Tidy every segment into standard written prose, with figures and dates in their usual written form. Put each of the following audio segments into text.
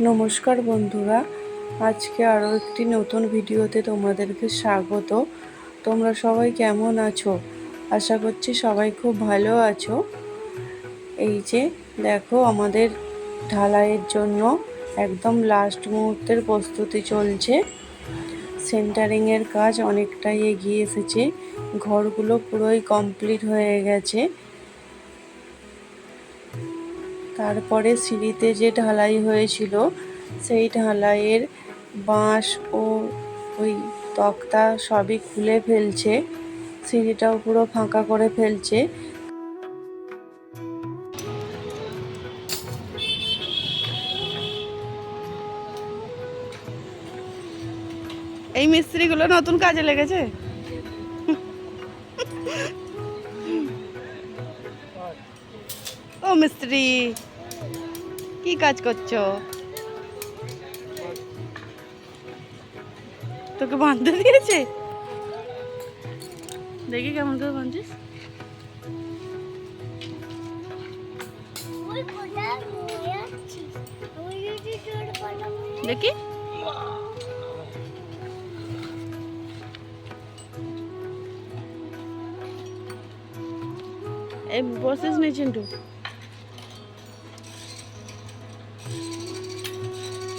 নমস্কার বন্ধুরা, আজকে আরও একটি নতুন ভিডিওতে তোমাদেরকে স্বাগত। তোমরা সবাই কেমন আছো? আশা করছি সবাই খুব ভালো আছো। এই যে দেখো, আমাদের ঢালাইয়ের জন্য একদম লাস্ট মুহূর্তের প্রস্তুতি চলছে। সেন্টারিংয়ের কাজ অনেকটাই এগিয়ে এসেছে, ঘরগুলো পুরোই কমপ্লিট হয়ে গেছে। তারপরে সিঁড়িতে যে ঢালাই হয়েছিল সেই ঢালাইয়ের বাঁশ ও ওই তক্তা সবই খুলে ফেলছে, সিঁড়িটাও পুরো ফাঁকা করে ফেলছে। এই মিস্ত্রিগুলো নতুন কাজে লেগেছে। ও মিস্ত্রি, কি কাজ করছো? তোকে বাঁধতে দিয়েছে? দেখি কেমন করে বাঁধছিস। দেখি এই বসিস নি চিন্টু,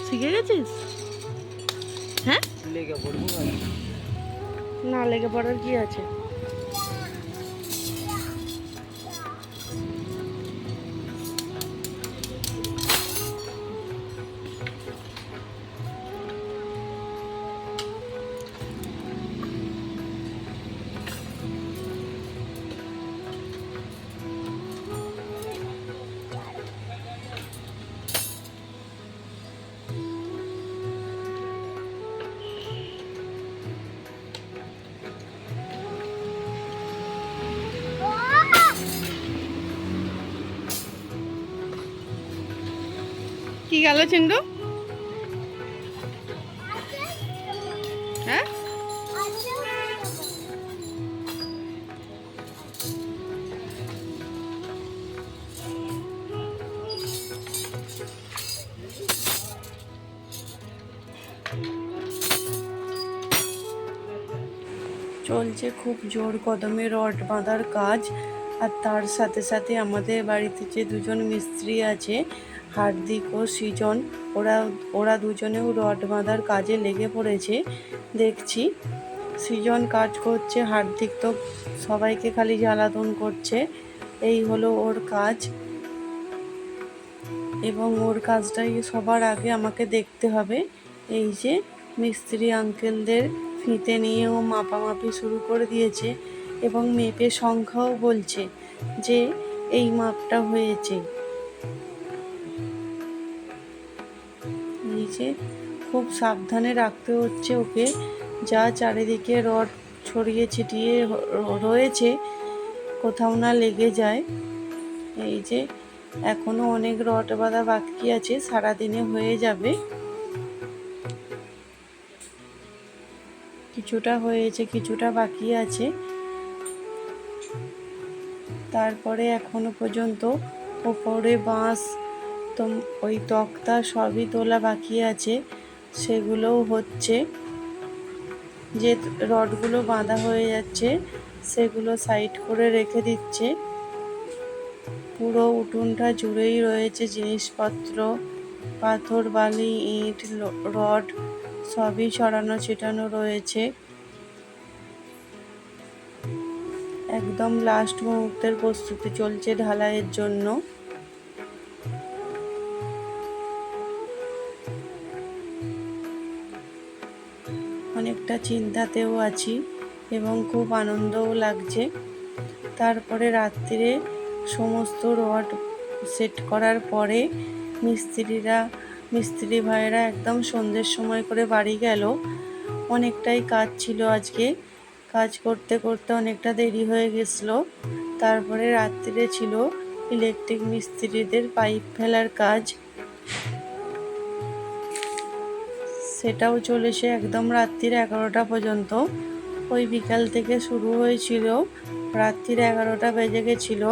শিখে গেছিস? হ্যাঁ, লেগে পড়বো না, লেগে পড়ার কি আছে। কি গেল চিন্টু? হ্যাঁ, চলছে খুব জোর কদমে রড বাঁধার কাজ। আর তার সাথে সাথে আমাদের বাড়িতে যে দুজন মিস্ত্রি আছে, হার্দিক ও সৃজন, ওরা দুজনেও রড বাঁধার কাজে লেগে পড়েছে। দেখছি সৃজন কাজ করছে, হার্দিক তো সবাইকে খালি জ্বালাতন করছে। এই হলো ওর কাজ, এবং ওর কাজটাই সবার আগে আমাকে দেখতে হবে। এই যে মিস্ত্রি আঙ্কেলদের ফিতে নিয়েও মাপামাপি শুরু করে দিয়েছে, এবং মেপে সংখ্যাও বলছে যে এই মাপটা হয়েছে। এই যে খুব সাবধানে রাখতে হচ্ছে ওকে, যা চারিদিকে রড ছড়িয়ে ছিটিয়ে রয়েছে কোথাও না লেগে যায়। এই যে এখনো অনেক রড বাঁধা বাকি আছে, সারাদিনে হয়ে যাবে। কিছুটা হয়েছে, কিছুটা বাকি আছে। তারপরে এখনো পর্যন্ত ওপরে বাঁশ তো ওই তক্তা সবই তোলা বাকি আছে, সেগুলোও হচ্ছে। যে রডগুলো বাঁধা হয়ে যাচ্ছে সেগুলো সাইড করে রেখে দিচ্ছে। পুরো উঠোনটা জুড়েই রয়েছে জিনিসপত্র, পাথর, বালি, ইট, রড সবই ছড়ানো ছিটানো রয়েছে। একদম লাস্ট মুহূর্তের প্রস্তুতি চলছে ঢালাইয়ের জন্য। অনেকটা চিন্তাতেও আছি এবং খুব আনন্দও লাগছে। তারপরে রাত্রিরে সমস্ত রড সেট করার পরে মিস্ত্রি ভাইয়েরা একদম সন্ধ্যের সময় করে বাড়ি গেল। অনেকটাই কাজ ছিল আজকে, কাজ করতে করতে অনেকটা দেরি হয়ে গেছিলো। তারপরে রাত্রিরে ছিল ইলেকট্রিক মিস্ত্রিদের পাইপ ফেলার কাজ, সেটাও চলেছে একদম রাত্রির 11টা পর্যন্ত। ওই বিকাল থেকে শুরু হয়েছিল, রাত্রির 11টা বেজে গেছিল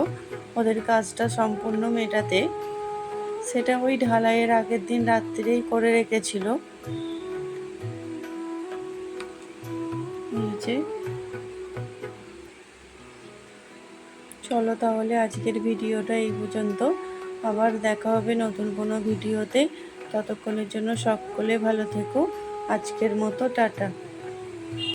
ওদের কাজটা সম্পূর্ণ মেটাতে। সেটা ওই ঢালাইয়ের আগের দিন রাত্রিরেই করে রেখেছিল। নিচে চলো তাহলে আজকের ভিডিওটা এই পর্যন্ত, আবার দেখা হবে নতুন কোনো ভিডিওতে। ততক্ষণের জন্য সকলে ভালো থেকো। আজকের মতো টাটা।